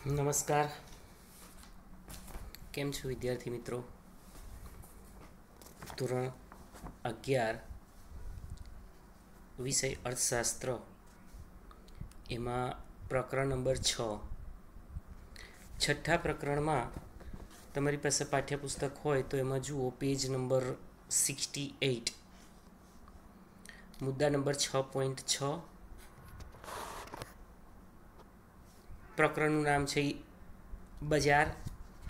નમસ્કાર. કેમ છો વિદ્યાર્થી મિત્રો? ધોરણ 11 વિષય અર્થશાસ્ત્ર, એમાં પ્રકરણ નંબર 6. છઠ્ઠા પ્રકરણમાં તમારી પાસે પાઠ્યપુસ્તક હોય તો એમાં જુઓ પેજ નંબર 68, મુદ્દા નંબર 6.6. પ્રકરણનું નામ છે બજાર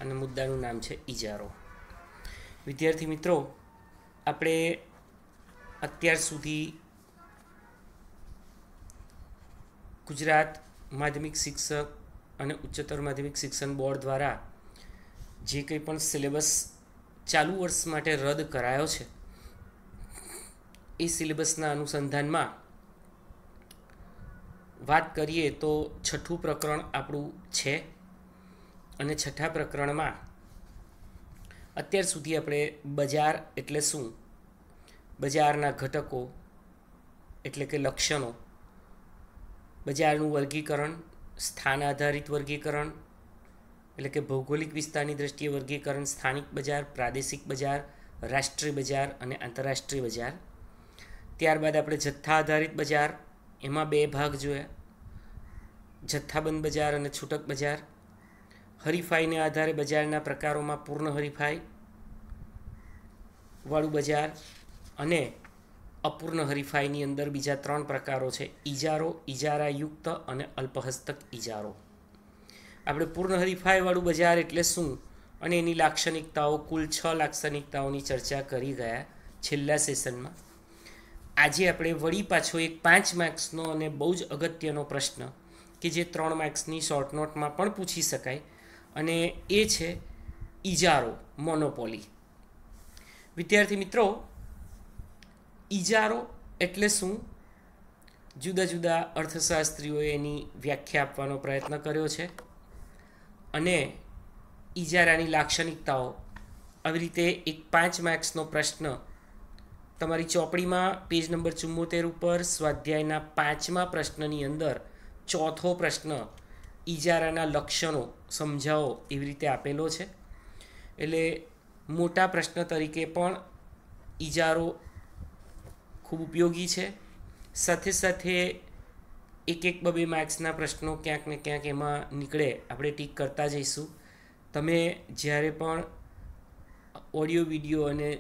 અને મુદ્દાનું નામ છે ઇજારો. વિદ્યાર્થી મિત્રો, આપણે અત્યાર સુધી ગુજરાત માધ્યમિક શિક્ષક અને ઉચ્ચતર માધ્યમિક શિક્ષણ બોર્ડ દ્વારા જે કંઈ પણ સિલેબસ ચાલુ વર્ષ માટે રદ કરાયો છે એ સિલેબસના અનુસંધાનમાં વાત કરીએ તો છઠ્ઠું પ્રકરણ આપણું છે અને છઠ્ઠા પ્રકરણમાં અત્યાર સુધી આપણે બજાર એટલે શું, બજારના ઘટકો એટલે કે લક્ષણો, બજારનું વર્ગીકરણ, સ્થાન આધારિત વર્ગીકરણ એટલે કે ભૌગોલિક વિસ્તારની દ્રષ્ટિએ વર્ગીકરણ, સ્થાનિક બજાર, પ્રાદેશિક બજાર, રાષ્ટ્રીય બજાર અને આંતરરાષ્ટ્રીય બજાર. ત્યારબાદ આપણે જથ્થા આધારિત બજાર, એમાં બે ભાગ જોયા: જથ્થાબંધ બજાર અને છૂટક બજાર. હરીફાઈને આધારે બજારના પ્રકારોમાં પૂર્ણ હરીફાઈ વાળું બજાર અને અપૂર્ણ હરીફાઈની અંદર બીજા 3 પ્રકારો છે: ઇજારો, ઇજારાયુક્ત અને અલ્પહસ્તક ઇજારો. આપણે પૂર્ણ હરીફાઈવાળું બજાર એટલે શું અને એની લાક્ષણિકતાઓ, કુલ 6 લાક્ષણિકતાઓની ચર્ચા કરી ગયા છેલ્લા સેશનમાં. આજે આપણે વળી પાછો એક 5 માર્ક્સનો અને બહુ જ અગત્યનો પ્રશ્ન કે જે 3 માર્ક્સની શોર્ટ નોટમાં પણ પૂછી શકાય, અને એ છે ઇજારો, મોનોપોલી. વિદ્યાર્થી મિત્રો, ઇજારો એટલે શું? જુદા જુદા અર્થશાસ્ત્રીઓએ એની વ્યાખ્યા આપવાનો પ્રયત્ન કર્યો છે અને ઇજારાની લાક્ષણિકતાઓ, આવી રીતે એક 5 માર્ક્સનો પ્રશ્ન તમારી ચોપડીમાં પેજ નંબર 74 ઉપર સ્વાધ્યાયના 5મા પ્રશ્નની અંદર ચોથો પ્રશ્ન ઇજારાના લક્ષણો સમજાવો એવી રીતે આપેલો છે. એટલે મોટા પ્રશ્ન તરીકે પણ ઇજારો ખૂબ ઉપયોગી છે. સાથે સાથે એક 2 માર્ક્સના પ્રશ્નો ક્યાંક ને ક્યાંક એમાં નીકળે, આપણે ટીક કરતા જઈશું. તમે જ્યારે પણ ઓડિયો વિડીયો અને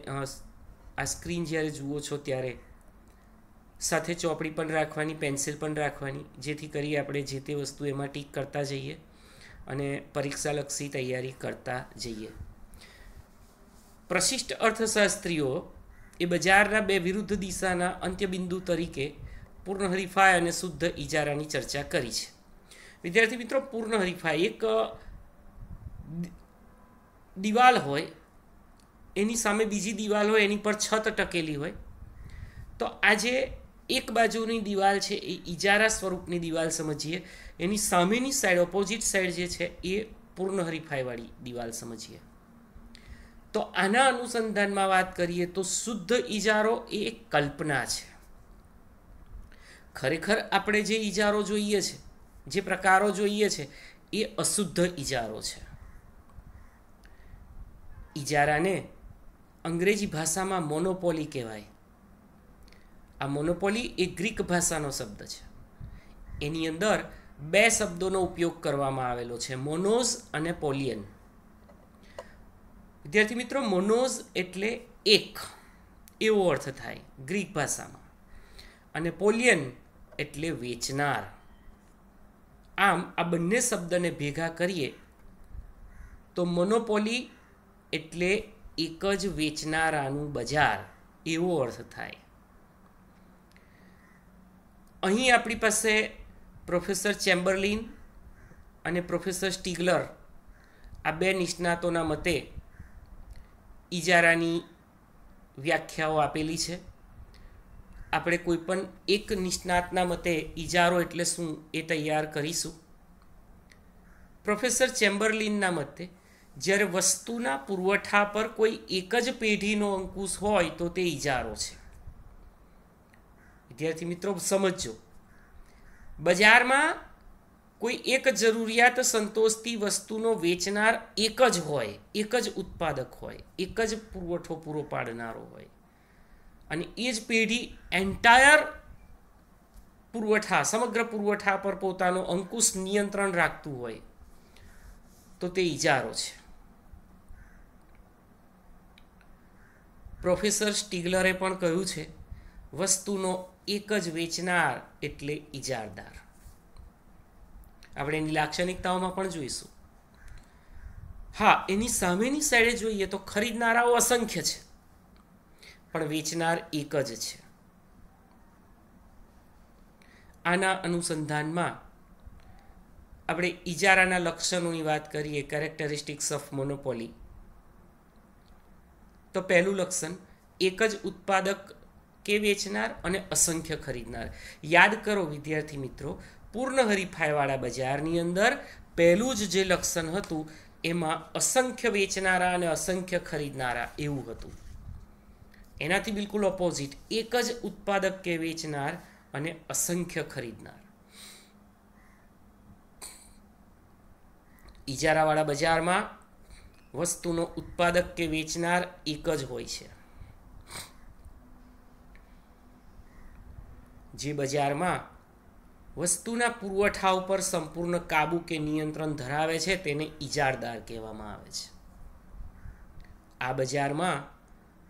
આ સ્ક્રીન જ્યારે જુઓ છો ત્યારે સાથે ચોપડી પણ રાખવાની, પેન્સિલ પણ રાખવાની, જેથી કરી આપણે જે તે વસ્તુ એમાં ટીક કરતા જઈએ અને પરીક્ષાલક્ષી તૈયારી કરતા જઈએ. પ્રશિષ્ટ અર્થશાસ્ત્રીઓ એ બજારના 2 વિરુદ્ધ દિશાના અંત્યબિંદુ તરીકે પૂર્ણ હરીફાઈ અને શુદ્ધ ઇજારાની ચર્ચા કરી છે. વિદ્યાર્થી મિત્રો, પૂર્ણ હરીફાઈ એક દિવાલ હોય, એની સામે બીજી દિવાલ હોય, એની પર છત ટકેલી હોય. તો આજે એક બાજુની દિવાલ છે એ ઇજારા સ્વરૂપની દિવાલ સમજીએ, એની સામેની સાઈડ, ઓપોઝિટ સાઈડ જે છે એ પૂર્ણ હરીફાઈવાળી દિવાલ સમજીએ. તો આના અનુસંધાનમાં વાત કરીએ તો શુદ્ધ ઇજારો એ એક કલ્પના છે. ખરેખર આપણે જે ઇજારો જોઈએ છે, જે પ્રકારો જોઈએ છે, એ અશુદ્ધ ઇજારો છે. ઇજારાને અંગ્રેજી ભાષામાં મોનોપોલી કહેવાય. આ મોનોપોલી એ ગ્રીક ભાષાનો શબ્દ છે. એની અંદર 2 શબ્દોનો ઉપયોગ કરવામાં આવેલો છે, મોનોઝ અને પોલિયન. વિદ્યાર્થી મિત્રો, મોનોઝ એટલે એક, એવો અર્થ થાય ગ્રીક ભાષામાં, અને પોલિયન એટલે વેચનાર. આમ આ બંને શબ્દને ભેગા કરીએ તો મોનોપોલી એટલે એક જ વેચનારાનું બજાર, એવો અર્થ થાય. અહીં આપણી પાસે પ્રોફેસર ચેમ્બરલિન અને પ્રોફેસર સ્ટીગલર, આ 2 નિષ્ણાતોના મતે ઇજારાની વ્યાખ્યાઓ આપેલી છે. આપણે કોઈ પણ એક નિષ્ણાતના મતે ઇજારો એટલે શું એ તૈયાર કરીશું. પ્રોફેસર ચેમ્બરલિનના મતે જ્યારે વસ્તુના પુરવઠા પર કોઈ એક જ પેઢીનો અંકુશ હોય તો તે ઇજારો છે. વિદ્યાર્થી મિત્રો સમજો, બજારમાં કોઈ એક જરૂરિયાત સંતોષતી વસ્તુનો વેચનાર એક જ હોય, એક જ ઉત્પાદક હોય, એક જ પુરવઠો પૂરો પાડનારો હોય અને એ જ પેઢી એન્ટાયર પુરવઠા, સમગ્ર પુરવઠા પર પોતાનો અંકુશ નિયંત્રણ રાખતું હોય તો તે ઇજારો છે. પ્રોફેસર સ્ટીગલરે પણ કહ્યું છે, વસ્તુનો એક જ વેચનાર એટલે ઇજારદાર. આપણે એની લાક્ષણિકતાઓમાં પણ જોઈશું. હા, એની સામેની સાઈડે જોઈએ તો ખરીદનારાઓ અસંખ્ય છે, પણ વેચનાર એક જ છે. આના અનુસંધાનમાં આપણે ઇજારાના લક્ષણોની વાત કરીએ, કેરેક્ટરિસ્ટિક્સ ઓફ મોનોપોલી. તો પહેલું લક્ષણ, એક જ ઉત્પાદક કે વેચનાર અને અસંખ્ય ખરીદનાર. યાદ કરો વિદ્યાર્થી મિત્રો, પૂર્ણ હરીફાઈવાળા બજારની અંદર પહેલું જ જે લક્ષણ હતું એમાં અસંખ્ય વેચનારા અને અસંખ્ય ખરીદનારા એવું હતું. એનાથી બિલકુલ ઓપોઝિટ, એક જ ઉત્પાદક કે વેચનાર અને અસંખ્ય ખરીદનાર. ઇજારાવાળા બજારમાં વસ્તુનો ઉત્પાદક કે વેચનાર એક જ હોય છે. જે બજારમાં વસ્તુના પુરવઠા ઉપર સંપૂર્ણ કાબુ કે નિયંત્રણ ધરાવે છે તેને ઇજારદાર કહેવામાં આવે છે. આ બજારમાં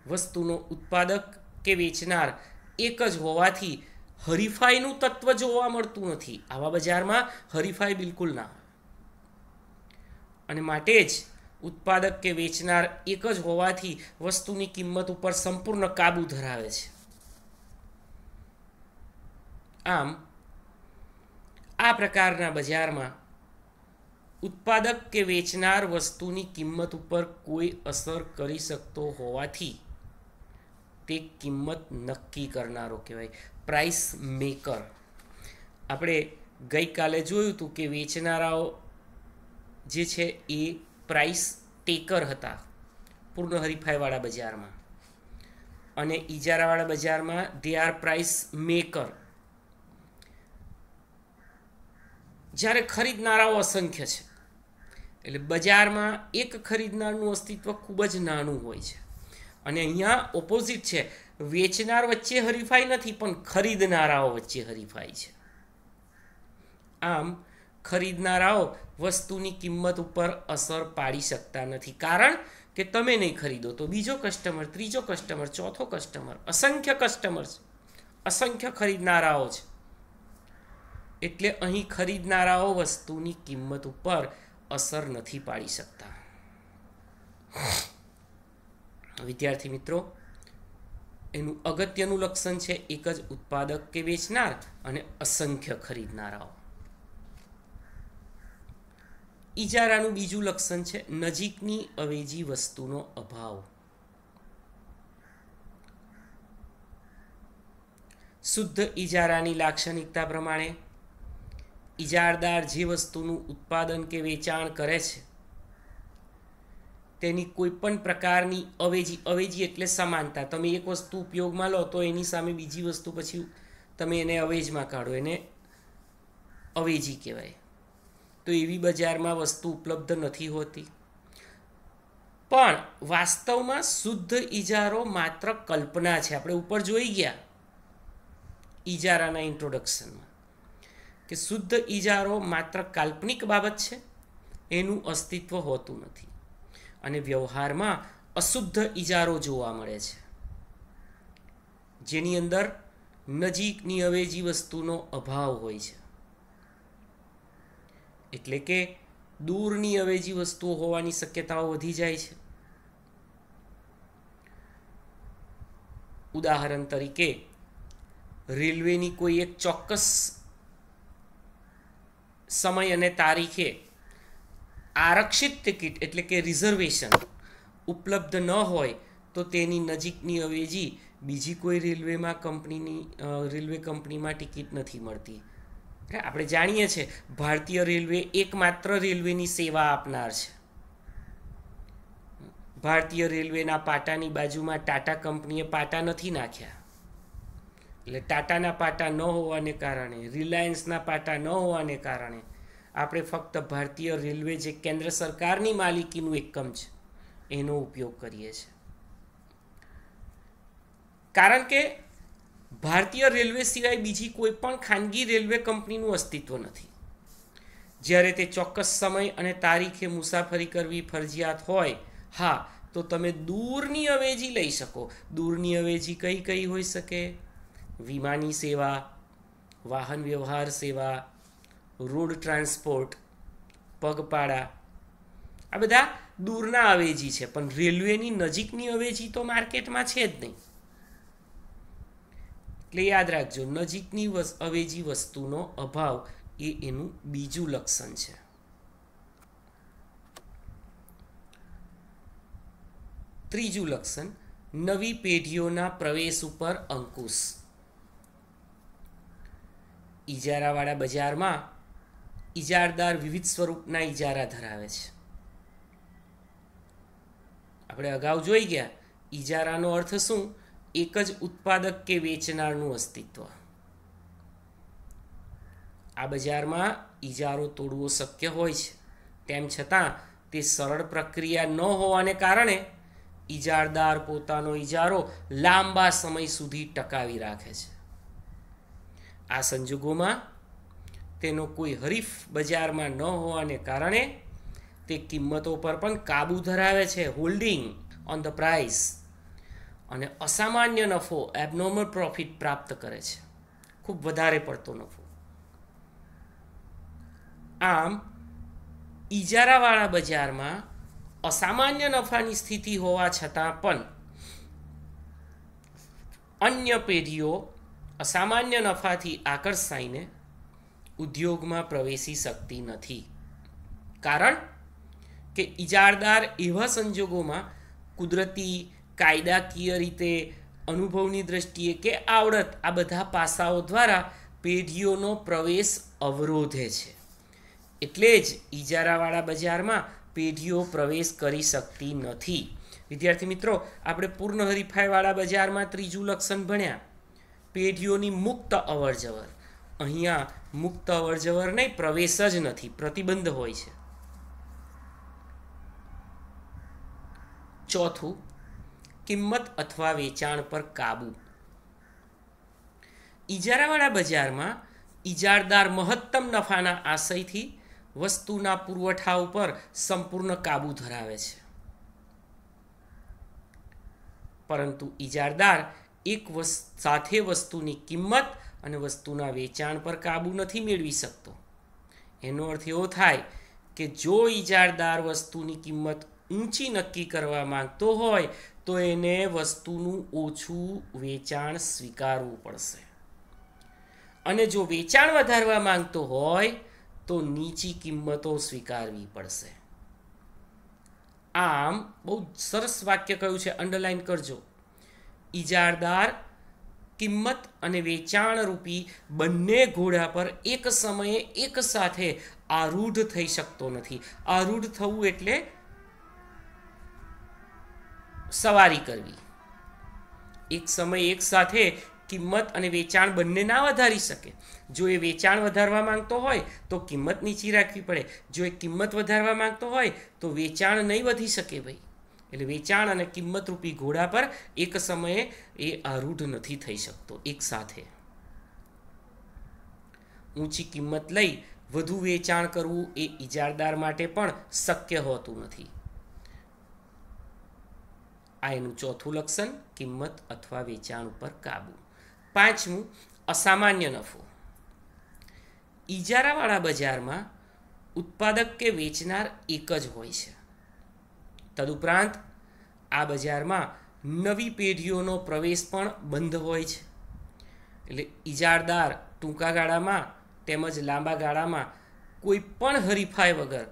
વસ્તુનો ઉત્પાદક કે વેચનાર એક જ હોવાથી હરીફાઈનું તત્વ જોવા મળતું નથી. આવા બજારમાં હરીફાઈ બિલકુલ ના હોય અને માટે જ ઉત્પાદક કે વેચનાર એક જ હોવાથી વસ્તુની કિંમત ઉપર સંપૂર્ણ કાબુ ધરાવે છે. આમ આ પ્રકારના બજારમાં ઉત્પાદક કે વેચનાર વસ્તુની કિંમત ઉપર કોઈ અસર કરી શકતો હોવાથી તે કિંમત નક્કી કરનારો કહેવાય, પ્રાઇસ મેકર. આપણે ગઈકાલે જોયું હતું કે વેચનારાઓ જે છે એ પ્રાઇસ ટેકર હતા પૂર્ણ હરીફાઈવાળા બજારમાં, અને ઇજારાવાળા બજારમાં દે આર પ્રાઇસ મેકર. જ્યારે ખરીદનારાઓ અસંખ્ય છે એટલે બજારમાં એક ખરીદનારનું અસ્તિત્વ ખૂબ જ નાનું હોય છે. અને અહીંયા ઓપોઝિટ છે, વેચનાર વચ્ચે હરીફાઈ નથી પણ ખરીદનારાઓ વચ્ચે હરીફાઈ છે. આમ ખરીદનારાઓ વસ્તુની કિંમત ઉપર અસર પાડી શકતા નથી, કારણ કે તમે નહીં ખરીદો તો બીજો કસ્ટમર, ત્રીજો કસ્ટમર, ચોથો કસ્ટમર, અસંખ્ય કસ્ટમર છે, અસંખ્ય ખરીદનારાઓ છે. એટલે અહીં ખરીદનારાઓ વસ્તુની કિંમત ઉપર અસર નથી પાડી શકતા. વિદ્યાર્થી મિત્રો, એનું અગત્યનું લક્ષણ છે એક જ ઉત્પાદક કે વેચનાર અને અસંખ્ય ખરીદનારાઓ. ઇજારાનું બીજું લક્ષણ છે નજીકની અવેજી વસ્તુનો અભાવ. શુદ્ધ ઇજારાની લાક્ષણિકતા પ્રમાણે ઇજારદાર જે વસ્તુનું ઉત્પાદન કે વેચાણ કરે છે તેની કોઈ પણ પ્રકારની અવેજી, અવેજી એટલે સમાનતા. તમે એક વસ્તુ ઉપયોગમાં લો તો એની સામે બીજી વસ્તુ પછી તમે એને અવેજમાં કાઢો, એને અવેજી કહેવાય. તો એવી બજારમાં વસ્તુ ઉપલબ્ધ નથી હોતી. પણ વાસ્તવમાં શુદ્ધ ઇજારો માત્ર કલ્પના છે. આપણે ઉપર જોઈ ગયા ઇજારાના ઇન્ટ્રોડક્શનમાં કે શુદ્ધ ઇજારો માત્ર કાલ્પનિક બાબત છે, એનું અસ્તિત્વ હોતું નથી. અને વ્યવહારમાં અશુદ્ધ ઇજારો જોવા મળે છે, જેની અંદર નજીકની અવેજી વસ્તુનો અભાવ હોય છે. એટલે કે દૂરની અવેજી વસ્તુઓ હોવાની શક્યતાઓ વધી જાય છે. ઉદાહરણ તરીકે રેલવેની કોઈ એક ચોક્કસ સમય અને તારીખે આરક્ષિત ટિકિટ એટલે કે રિઝર્વેશન ઉપલબ્ધ ન હોય તો તેની નજીકની અવેજી બીજી કોઈ રેલવે કંપનીમાં ટિકિટ નથી મળતી. આપણે જાણીએ છીએ ભારતીય રેલવે એકમાત્ર રેલવેની સેવા આપનાર છે. ભારતીય રેલવેના પાટાની બાજુમાં ટાટા કંપનીએ પાટા નથી નાખ્યા. એટલે ટાટાના પાટા ન હોવાને કારણે, રિલાયન્સના પાટા ન હોવાને કારણે આપણે ફક્ત ભારતીય રેલવે જે કેન્દ્ર સરકારની માલિકીનું એકમ છે એનો ઉપયોગ કરીએ છીએ. કારણ કે ભારતીય રેલવે સિવાય બીજી કોઈ પણ ખાનગી રેલવે કંપનીનું અસ્તિત્વ નથી. જ્યારે તે ચોક્કસ સમય અને તારીખે મુસાફરી કરવી ફરજિયાત હોય, હા, તો તમે દૂરની અવેજી લઈ શકો. દૂરની અવેજી કઈ કઈ હોઈ શકે? વિમાની સેવા, વાહન વ્યવહાર સેવા, રોડ ટ્રાન્સપોર્ટ, પગપાળા, આ બધા દૂરના અવેજી છે. પણ રેલવેની નજીકની અવેજી તો માર્કેટમાં છે જ નહીં. એટલે યાદ રાખજો, નજીકની અવેજી વસ્તુનો અભાવ એ એનું બીજું લક્ષણ છે. ત્રીજું લક્ષણ, નવી પેઢીઓના પ્રવેશ ઉપર અંકુશ. ઇજારાવાળા બજારમાં ઇજારદાર વિવિધ સ્વરૂપના ઇજારા ધરાવે છે. આપણે અગાઉ જોઈ ગયા, ઇજારાનો અર્થ શું? એક જ ઉત્પાદક કે વેચનારનું અસ્તિત્વ. આ બજારમાં ઇજારો તોડવો શક્ય હોય છે. તેમ છતાં તે સરળ પ્રક્રિયા ન હોવાને કારણે ઇજારદાર પોતાનો ઇજારો લાંબા સમય સુધી ટકાવી રાખે છે. આ સંજોગોમાં તેનો કોઈ હરીફ બજારમાં ન હોવાને કારણે તે કિંમતો પર પણ કાબૂ ધરાવે છે, હોલ્ડિંગ ઓન ધ પ્રાઇસ, અને અસામાન્ય નફો, એબનોર્મલ પ્રોફિટ પ્રાપ્ત કરે છે, ખૂબ વધારે પડતો નફો. આમ ઇજારાવાળા બજારમાં અસામાન્ય નફાની સ્થિતિ હોવા છતાં પણ અન્ય પેઢીઓ અસામાન્ય નફાથી આકર્ષાઈને ઉદ્યોગમાં પ્રવેશી શકતી નથી. કારણ કે ઇજારદાર એવા સંજોગોમાં કુદરતી, કાયદાકીય રીતે, અનુભવની દ્રષ્ટિએ કે આવડત, આ બધા પાસાઓ દ્વારા પેઢીઓનો પ્રવેશ અવરોધે છે. એટલે જ ઇજારાવાળા બજારમાં પેઢીઓ પ્રવેશ કરી શકતી નથી. વિદ્યાર્થી મિત્રો, આપણે પૂર્ણ હરીફાઈવાળા બજારમાં ત્રીજું લક્ષણ ભણ્યા, પેઢીઓની મુક્ત અવરજવર. અહીંયા મુક્ત અવરજવર નહીં, પ્રવેશ જ નથી, પ્રતિબંધ હોય છે. ચોથું, કિંમત અથવા વેચાણ પર કાબુ. ઇજારાવાળા બજારમાં ઇજારદાર મહત્તમ નફાના આશયથી વસ્તુના પુરવઠા ઉપર સંપૂર્ણ કાબુ ધરાવે છે. પરંતુ ઇજારદાર એક સાથે વસ્તુની કિંમત અને વસ્તુના વેચાણ પર કાબુ નથી મેળવી શકતો. એનો અર્થ એવો થાય કે જો ઇજારદાર વસ્તુની કિંમત ઊંચી નક્કી કરવા માંગતો હોય તો એને વસ્તુનું ઓછું વેચાણ સ્વીકારવું પડશે, અને જો વેચાણ વધારવા માંગતો હોય તો નીચી કિંમતો સ્વીકારવી પડશે. આમ બહુ સરસ વાક્ય કહ્યું છે, અંડરલાઈન કરજો. ઇજારદાર કિંમત અને વેચાણ રૂપી બંને ઘોડા પર એક સમયે એક સાથે આરૂઢ થઈ શકતો નથી. આરૂઢ થવું એટલે સવારી કરવી. એક સમય એક સાથે કિંમત અને વેચાણ બંને ના વધારી શકે. જો એ વેચાણ વધારવા માંગતો હોય તો કિંમત નીચી રાખવી પડે. જો એ કિંમત વધારવા માંગતો હોય તો વેચાણ નહીં વધી શકે ભાઈ. એટલે વેચાણ અને કિંમત રૂપી ઘોડા પર એક સમયે એ આરૂઢ નથી થઈ શકતો એક સાથે. ઊંચી કિંમત લઈ વધુ વેચાણ કરવું એ ઇજારદાર માટે પણ શક્ય હોતું નથી. આ એનું ચોથું લક્ષણ, કિંમત અથવા વેચાણ ઉપર કાબુ. પાંચમું, અસામાન્ય નફો. ઇજારાવાળા બજારમાં ઉત્પાદક કે વેચનાર એક જ હોય છે. તદુપરાંત આ બજારમાં નવી પેઢીઓનો પ્રવેશ પણ બંધ હોય છે. એટલે ઇજારદાર ટૂંકા ગાળામાં તેમજ લાંબા ગાળામાં કોઈ પણ હરીફાઈ વગર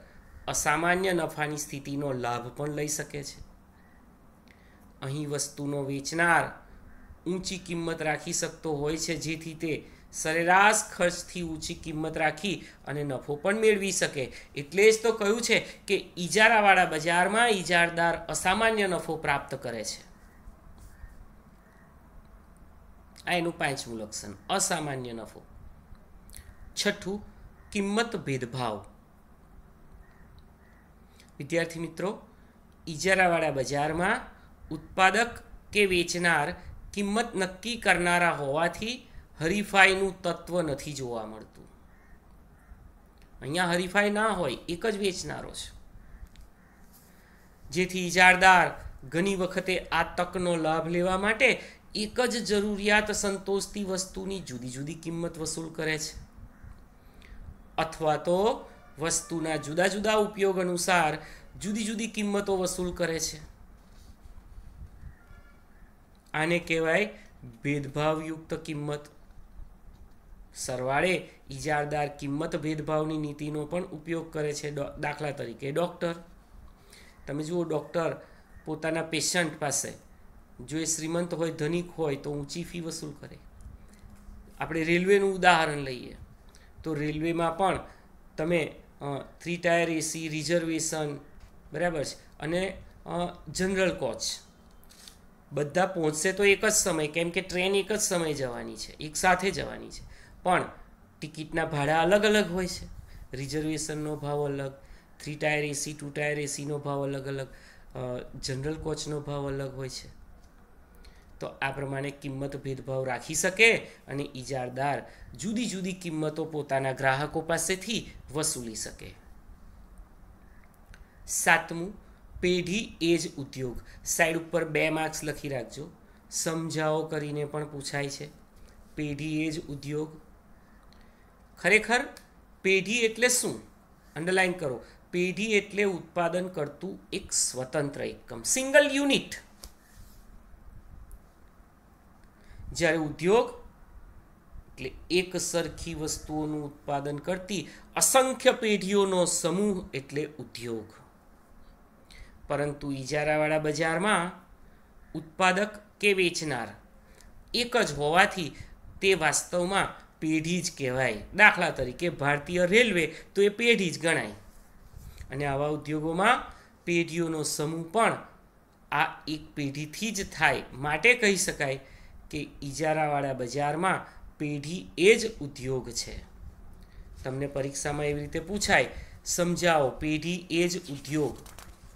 અસામાન્ય નફાની સ્થિતિનો લાભ પણ લઈ શકે છે. અહીં વસ્તુનો વેચનાર ઊંચી કિંમત રાખી શકતો હોય છે, જેથી તે સરેરાશ ખર્ચથી ઊંચી કિંમત રાખી અને નફો પણ મેળવી શકે. એટલે જ તો કહ્યું છે કે ઇજારાવાળા બજારમાં ઇજારદાર અસામાન્ય નફો પ્રાપ્ત કરે છે. આ એનું પાંચમું લક્ષણ, અસામાન્ય નફો. છઠ્ઠું, કિંમત ભેદભાવ. વિદ્યાર્થી મિત્રો, ઇજારાવાળા બજારમાં ઉત્પાદક કે વેચનાર કિંમત નક્કી કરનારા હોવાથી હરીફાઈનું તત્વ નથી જોવા મળતું. અહીંયા હરીફાઈ ના હોય, એક જ વેચનારો છે, જેથી ઇજારદાર ઘણી વખતે આ તકનો લાભ લેવા માટે એક જ જરૂરિયાત સંતોષતી વસ્તુની જુદી જુદી કિંમત વસૂલ કરે છે, અથવા તો વસ્તુના જુદા જુદા ઉપયોગ અનુસાર જુદી જુદી કિંમતો વસૂલ કરે છે. આને કહેવાય ભેદભાવયુક્ત કિંમત. સરવાળે ઇજારદાર કિંમત ભેદભાવની નીતિનો પણ ઉપયોગ કરે છે. દાખલા તરીકે ડૉક્ટર, તમે જુઓ, ડૉક્ટર પોતાના પેશન્ટ પાસે, જો એ શ્રીમંત હોય, ધનિક હોય, તો ઊંચી ફી વસૂલ કરે. આપણે રેલવેનું ઉદાહરણ લઈએ તો રેલવેમાં પણ તમે 3 ટાયર એસી, રિઝર્વેશન, બરાબર છે, અને જનરલ કોચ બધા પહોંચશે તો એક જ સમય, કેમ કે ટ્રેન એક જ સમય જવાની છે, એક સાથે જવાની છે, પણ ટિકિટના ભાડા અલગ અલગ હોય છે. રિઝર્વેશનનો ભાવ અલગ, 3 ટાયર એસી, 2 ટાયર એસીનો ભાવ અલગ અલગ, જનરલ કોચનો ભાવ અલગ હોય છે. તો આ પ્રમાણે કિંમત ભેદભાવ રાખી શકે અને ઇજારદાર જુદી જુદી કિંમતો પોતાના ગ્રાહકો પાસેથી વસૂલી શકે. 7મું, પેઢી એજ ઉદ્યોગ. સાઈડ ઉપર 2 માર્ક્સ લખી રાખજો, સમજાવો કરીને પણ પૂછાય છે. પેઢી એજ ઉદ્યોગ. ખરેખર પેઢી એટલે શું? અંડરલાઈન કરો. પેઢી એટલે ઉત્પાદન કરતું એક સ્વતંત્ર એકમ, સિંગલ યુનિટ. જ્યારે ઉદ્યોગ એટલે એક સરખી વસ્તુઓનું ઉત્પાદન કરતી અસંખ્ય પેઢીઓનો સમૂહ એટલે ઉદ્યોગ. પરંતુ ઇજારાવાળા બજારમાં ઉત્પાદક કે વેચનાર એક જ હોવાથી તે વાસ્તવમાં પેઢી જ કહેવાય. દાખલા તરીકે ભારતીય રેલવે તો એ પેઢી જ ગણાય. અને આવા ઉદ્યોગોમાં પેઢીઓનો સમૂહ પણ આ એક પેઢીથી જ થાય. માટે કહી શકાય કે ઇજારાવાળા બજારમાં પેઢી એ જ ઉદ્યોગ છે. તમને પરીક્ષામાં એવી રીતે પૂછાય, સમજાવો પેઢી એ જ ઉદ્યોગ,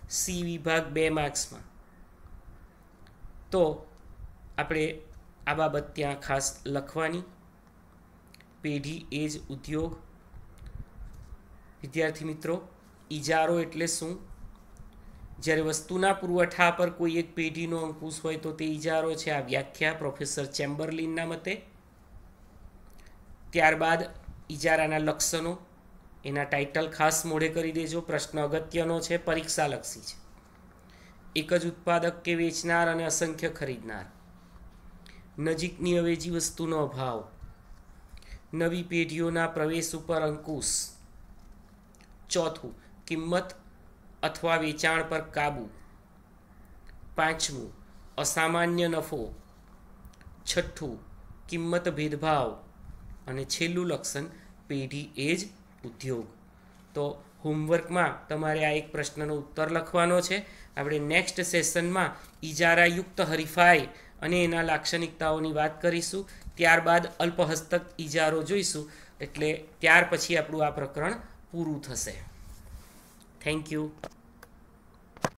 સી વિભાગ 2 માર્ક્સમાં, તો આપણે આ બાબત ત્યાં ખાસ લખવાની. પેઢી એ જ ઉદ્યોગ. વિદ્યાર્થી મિત્રો, ઇજારો એટલે શું? જ્યારે વસ્તુના પુરવઠા પર કોઈ એક પેઢીનો અંકુશ હોય તો તે ઇજારો છે. આ વ્યાખ્યા પ્રોફેસર ચેમ્બરલિનના મતે. ત્યારબાદ ઇજારાના લક્ષણો, એના ટાઇટલ ખાસ મોઢે કરી દેજો, પ્રશ્ન અગત્યનો છે, પરીક્ષાલક્ષી છે. એક જ ઉત્પાદક કે વેચનાર અને અસંખ્ય ખરીદનાર, નજીકની અવેજી વસ્તુનો અભાવ, નવી પેઢીઓના પ્રવેશ ઉપર અંકુશ. 4થું, કિંમત અથવા વેચાણ પર કાબૂ. 5મું, અસામાન્ય નફો. 6થું, કિંમત ભેદભાવ. અને છેલ્લું લક્ષણ, પેઢી એ જ ઉદ્યોગ. તો હોમવર્કમાં તમારે આ એક પ્રશ્નનો ઉત્તર લખવાનો છે. આપણે નેક્સ્ટ સેશનમાં ઇજારાયુક્ત હરીફાઈ અને એના લાક્ષણિકતાઓની વાત કરીશું. ત્યારબાદ અલ્પહસ્તક ઇજારો જોઈશું. એટલે ત્યાર પછી આપણું આ પ્રકરણ પૂરું થશે. Thank you.